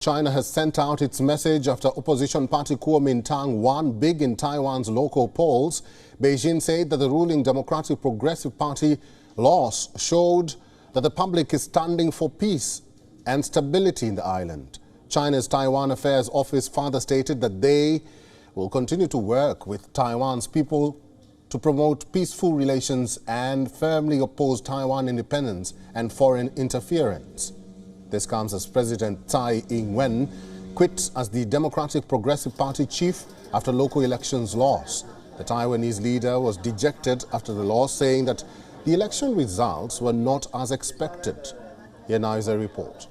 China has sent out its message after opposition party Kuomintang won big in Taiwan's local polls. Beijing said that the ruling Democratic Progressive Party loss showed that the public is standing for peace and stability in the island. China's Taiwan Affairs Office further stated that they will continue to work with Taiwan's people to promote peaceful relations and firmly oppose Taiwan independence and foreign interference. This comes as President Tsai quit as the Democratic Progressive Party chief after local elections loss. The Taiwanese leader was dejected after the loss, saying that the election results were not as expected. Here now is a report.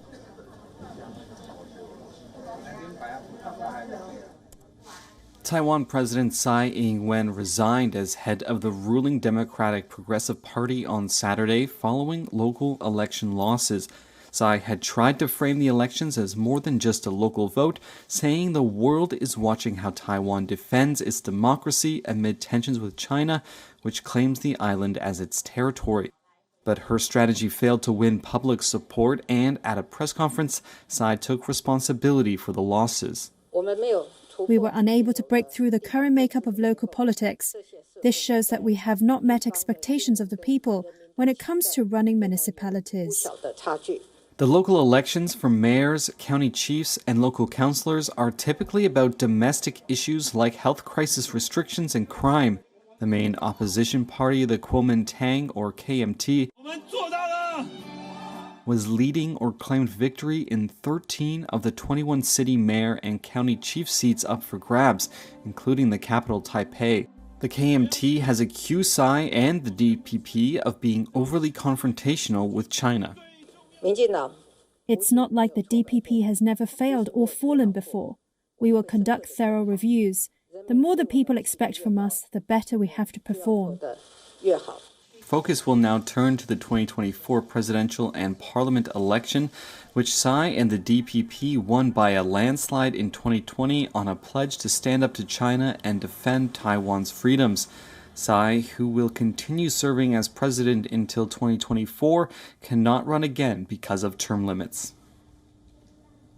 Taiwan President Tsai Ing-wen resigned as head of the ruling Democratic Progressive Party on Saturday following local election losses. Tsai had tried to frame the elections as more than just a local vote, saying the world is watching how Taiwan defends its democracy amid tensions with China, which claims the island as its territory. But her strategy failed to win public support, and at a press conference, Tsai took responsibility for the losses. We were unable to break through the current makeup of local politics. This shows that we have not met expectations of the people when it comes to running municipalities. The local elections for mayors, county chiefs, and local councillors are typically about domestic issues like health crisis restrictions and crime. The main opposition party, the Kuomintang or KMT, was leading or claimed victory in 13 of the 21 city mayor and county chief seats up for grabs, including the capital Taipei. The KMT has accused Tsai and the DPP of being overly confrontational with China. It's not like the DPP has never failed or fallen before. We will conduct thorough reviews. The more the people expect from us, the better we have to perform. Focus will now turn to the 2024 presidential and parliament election, which Tsai and the DPP won by a landslide in 2020 on a pledge to stand up to China and defend Taiwan's freedoms. Tsai, who will continue serving as president until 2024, cannot run again because of term limits.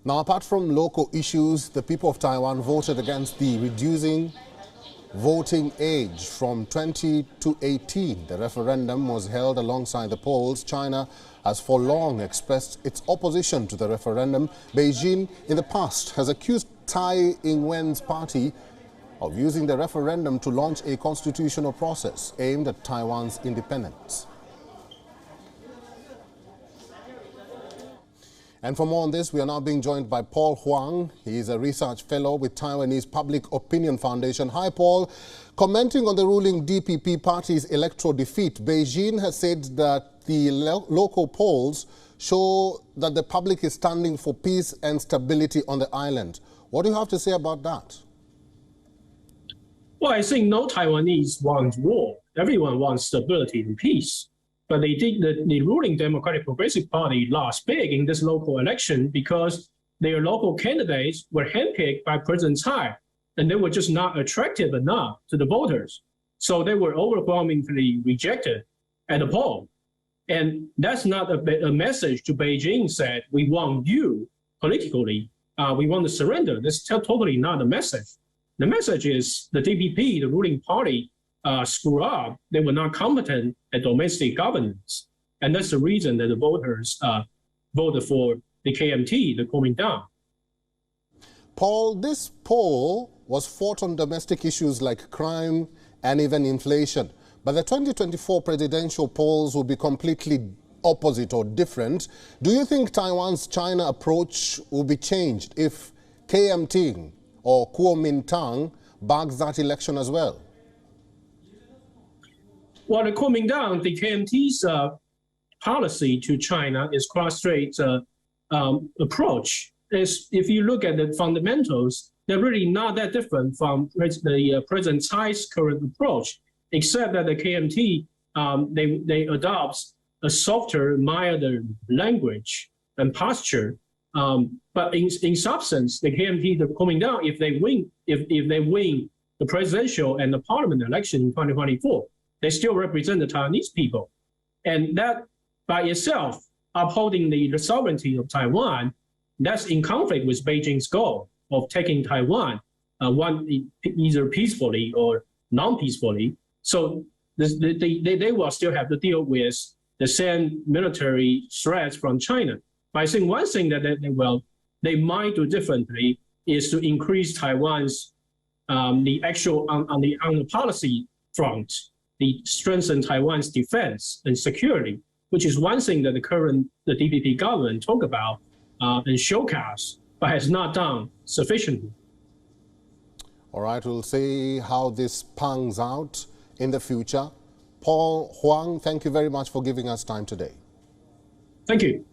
Now, apart from local issues, the people of Taiwan voted against the reducing voting age from 20 to 18. The referendum was held alongside the polls. China has for long expressed its opposition to the referendum. Beijing in the past has accused Tsai Ing-wen's party of using the referendum to launch a constitutional process aimed at Taiwan's independence. And for more on this, we are now being joined by Paul Huang. He is a research fellow with Taiwanese Public Opinion Foundation. Hi, Paul. Commenting on the ruling DPP party's electoral defeat, Beijing has said that the local polls show that the public is standing for peace and stability on the island. What do you have to say about that? Well, I think no Taiwanese wants war. Everyone wants stability and peace. But they think that the ruling Democratic Progressive Party lost big in this local election because their local candidates were handpicked by President Tsai, and they were just not attractive enough to the voters. So they were overwhelmingly rejected at the poll. And that's not a message to Beijing said, we want you politically, we want to surrender. That's totally not a message. The message is the DPP, the ruling party, screw up. They were not competent at domestic governance. And that's the reason that the voters voted for the KMT, the Kuomintang. Paul, this poll was fought on domestic issues like crime and even inflation. But the 2024 presidential polls will be completely opposite or different. Do you think Taiwan's China approach will be changed if KMT or Kuomintang bags that election as well? Well, the Kuomintang, the KMT's policy to China is cross-strait approach. If you look at the fundamentals, they're really not that different from the President Tsai's current approach, except that the KMT, they adopt a softer, milder language and posture. But in substance, the KMT, the Kuomintang, if they win the presidential and the parliament election in 2024, they still represent the Taiwanese people. And that by itself, upholding the sovereignty of Taiwan, that's in conflict with Beijing's goal of taking Taiwan, either peacefully or non-peacefully. So they will still have to deal with the same military threats from China. But I think one thing that they might do differently is to increase Taiwan's the actual on the policy front, the strengthen Taiwan's defense and security, which is one thing that the DPP government talk about and showcase, but has not done sufficiently. All right, we'll see how this pans out in the future. Paul Huang, thank you very much for giving us time today. Thank you.